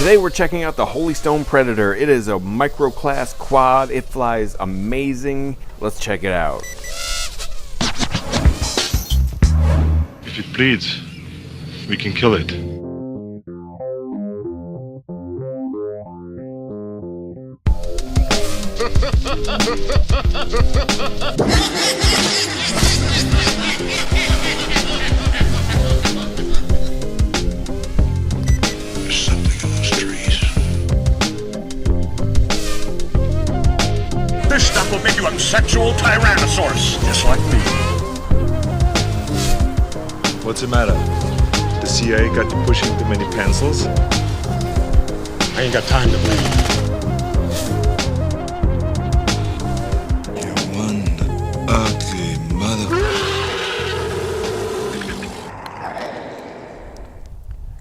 Today we're checking out the Holy Stone Predator. It is a micro-class quad. It flies amazing. Let's check it out. If it bleeds, we can kill it. There's something in those trees. This stuff will make you a sexual tyrannosaurus, just like me. What's the matter? The CIA got you pushing too many pencils? I ain't got time to bleed. You one ugly mother.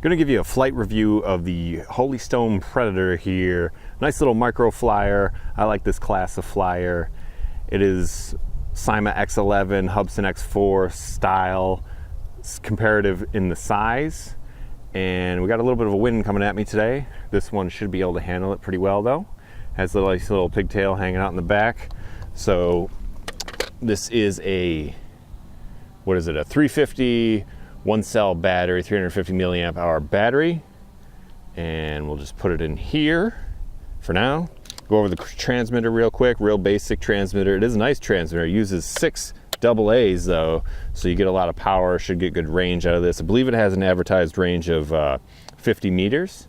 Going to give you a flight review of the Holy Stone Predator here. Nice little micro flyer. I like this class of flyer. It is Cyma X11, Hubsan X4 style. It's comparative in the size, and we got a little bit of a wind coming at me today. This one should be able to handle it pretty well though. Has a nice little pigtail hanging out in the back. So this is a, what is it, a 350 one cell battery, 350 milliamp hour battery, and we'll just put it in here for now. Go over the transmitter real quick. Real basic transmitter. It is a nice transmitter. It uses 6 AA's though, so you get a lot of power, should get good range out of this. I believe it has an advertised range of 50 meters.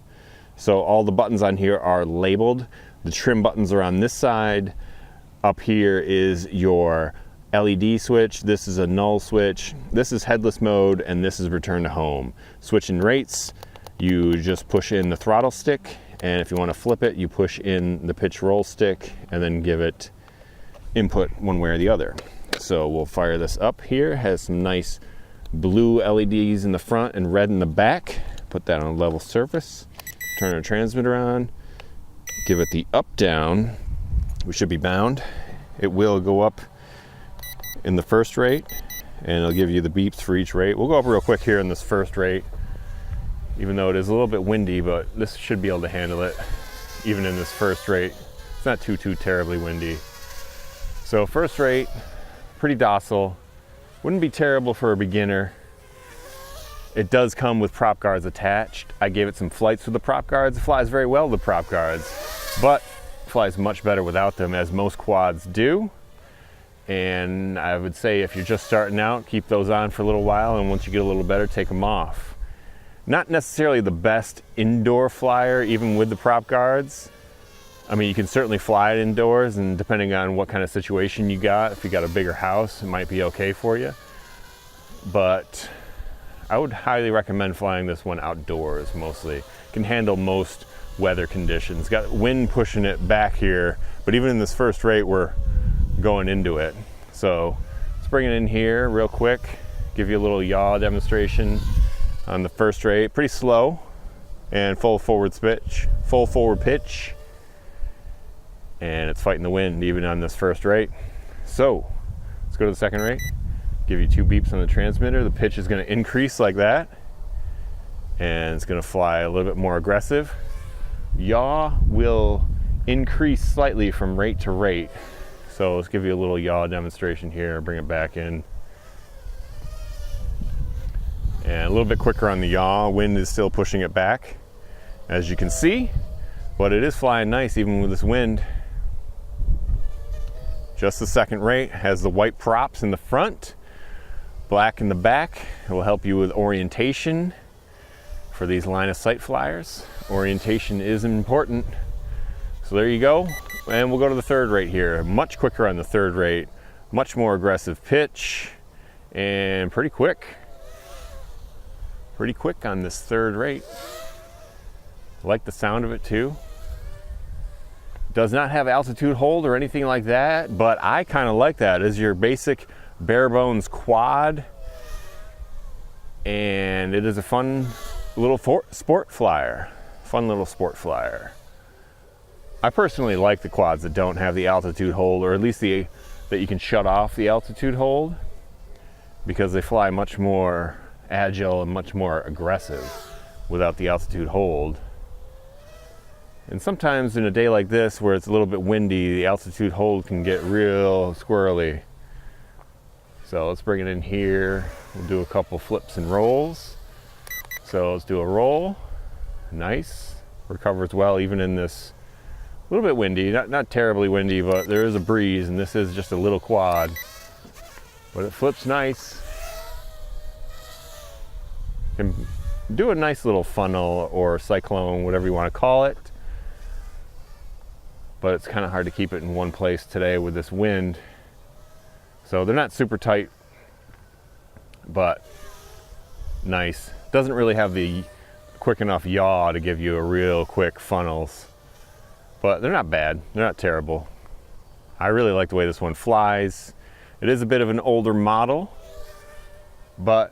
So all the buttons on here are labeled. The trim buttons are on this side. Up here is your LED switch. This is a null switch. This is headless mode, and this is return to home. Switching rates, you just push in the throttle stick, and if you want to flip it, you push in the pitch roll stick and then give it input one way or the other. So we'll fire this up here. Has some nice blue LEDs in the front and red in the back. Put that on a level surface. Turn our transmitter on. Give it the up down. We should be bound. It will go up in the first rate, and it'll give you the beeps for each rate. We'll go up real quick here in this first rate, even though it is a little bit windy, but this should be able to handle it even in this first rate. It's not too terribly windy. So first rate, pretty docile. Wouldn't be terrible for a beginner. It does come with prop guards attached. I gave it some flights with the prop guards. It flies very well with the prop guards, but flies much better without them, as most quads do. And I would say if you're just starting out, keep those on for a little while, and once you get a little better, take them off. Not necessarily the best indoor flyer, even with the prop guards. I mean, you can certainly fly it indoors, and depending on what kind of situation you got, if you got a bigger house, it might be okay for you. But I would highly recommend flying this one outdoors mostly. Can handle most weather conditions. Got wind pushing it back here, but even in this first rate, we're going into it. So let's bring it in here real quick, give you a little yaw demonstration on the first rate. Pretty slow and full forward pitch. And it's fighting the wind even on this first rate. So let's go to the second rate. Give you 2 beeps on the transmitter. The pitch is going to increase like that, and it's going to fly a little bit more aggressive. Yaw will increase slightly from rate to rate. So let's give you a little yaw demonstration here. Bring it back in. And a little bit quicker on the yaw. Wind is still pushing it back, as you can see, but it is flying nice even with this wind. Just the second rate. Has the white props in the front, black in the back. It will help you with orientation for these line of sight flyers. Orientation is important. So there you go. And we'll go to the third rate here. Much quicker on the third rate, much more aggressive pitch, and pretty quick. Pretty quick on this third rate. I like the sound of it too. Does not have altitude hold or anything like that, but I kind of like that as your basic bare bones quad. And it is a fun little sport flyer. Fun little sport flyer. I personally like the quads that don't have the altitude hold, or at least that you can shut off the altitude hold, because they fly much more agile and much more aggressive without the altitude hold. And sometimes in a day like this where it's a little bit windy, the altitude hold can get real squirrely. So let's bring it in here. We'll do a couple flips and rolls. So let's do a roll. Nice. Recovers well even in this a little bit windy, not terribly windy, but there is a breeze, and this is just a little quad. But it flips nice. Can do a nice little funnel or cyclone, whatever you want to call it. But it's kind of hard to keep it in one place today with this wind. So they're not super tight, but nice. Doesn't really have the quick enough yaw to give you a real quick funnels, but they're not bad. They're not terrible. I really like the way this one flies. It is a bit of an older model, but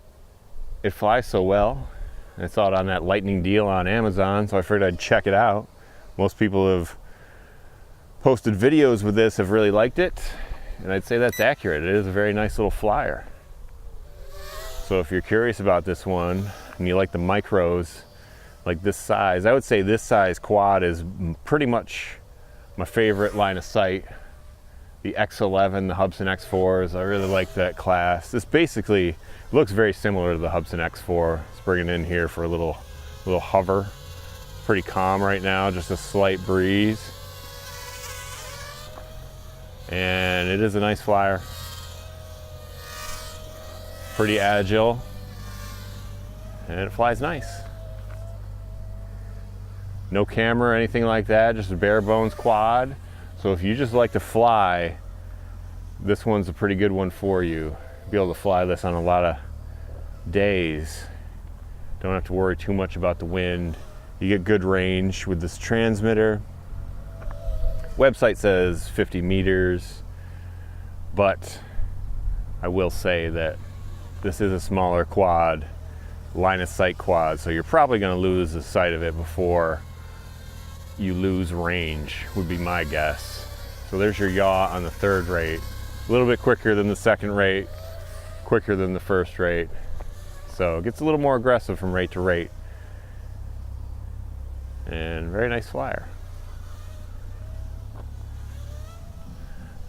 it flies so well. I saw it on that lightning deal on Amazon, so I figured I'd check it out. Most people have posted videos with this, have really liked it, and I'd say that's accurate. It is a very nice little flyer. So if you're curious about this one and you like the micros, like this size, I would say this size quad is pretty much my favorite line of sight. The X11, the Hubsan X4s, I really like that class. This basically looks very similar to the Hubsan X4. Let's bring it in here for a little hover. Pretty calm right now, just a slight breeze. And it is a nice flyer. Pretty agile, and it flies nice. No camera or anything like that, just a bare bones quad. So if you just like to fly, this one's a pretty good one for you. Be able to fly this on a lot of days. Don't have to worry too much about the wind. You get good range with this transmitter. Website says 50 meters, but I will say that this is a smaller quad, line of sight quad, so you're probably going to lose the sight of it before you lose range, would be my guess. So there's your yaw on the third rate. A little bit quicker than the second rate, quicker than the first rate. So it gets a little more aggressive from rate to rate. And very nice flyer.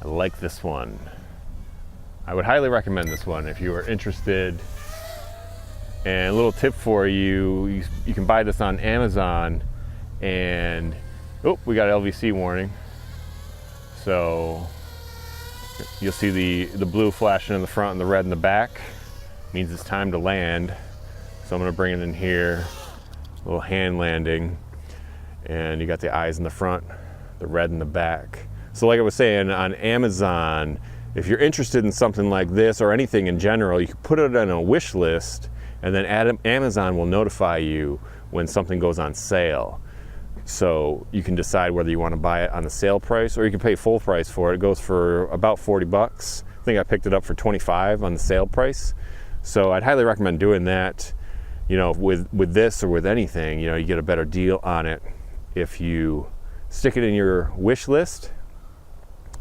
I like this one. I would highly recommend this one if you are interested. And a little tip for you, you can buy this on Amazon, and oh, we got LVC warning. So you'll see the blue flashing in the front and the red in the back. Means it's time to land. So I'm gonna bring it in here, a little hand landing, and you got the eyes in the front, the red in the back. So like I was saying, on Amazon, if you're interested in something like this or anything in general, you can put it on a wish list, and then Amazon will notify you when something goes on sale. So you can decide whether you want to buy it on the sale price or you can pay full price for it. It goes for about 40 bucks. I think I picked it up for 25 on the sale price. So I'd highly recommend doing that. You know, with this or with anything, you know, you get a better deal on it if you stick it in your wish list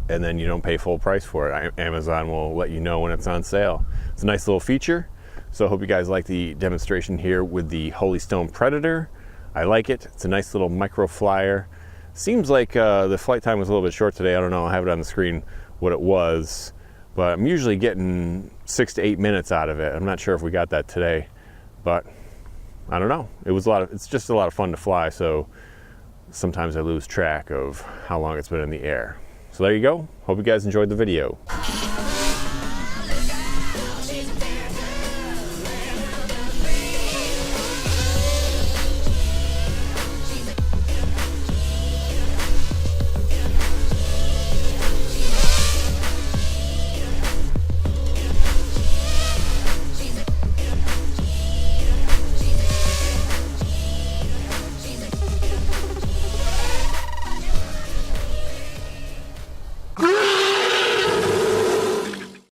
and then you don't pay full price for it. Amazon will let you know when it's on sale. It's a nice little feature. So I hope you guys like the demonstration here with the Holy Stone Predator. I like it. It's a nice little micro flyer. Seems like the flight time was a little bit short today. I don't know, I have it on the screen what it was, but I'm usually getting 6 to 8 minutes out of it. I'm not sure if we got that today, but I don't know. It's just a lot of fun to fly, so sometimes I lose track of how long it's been in the air. So there you go. Hope you guys enjoyed the video.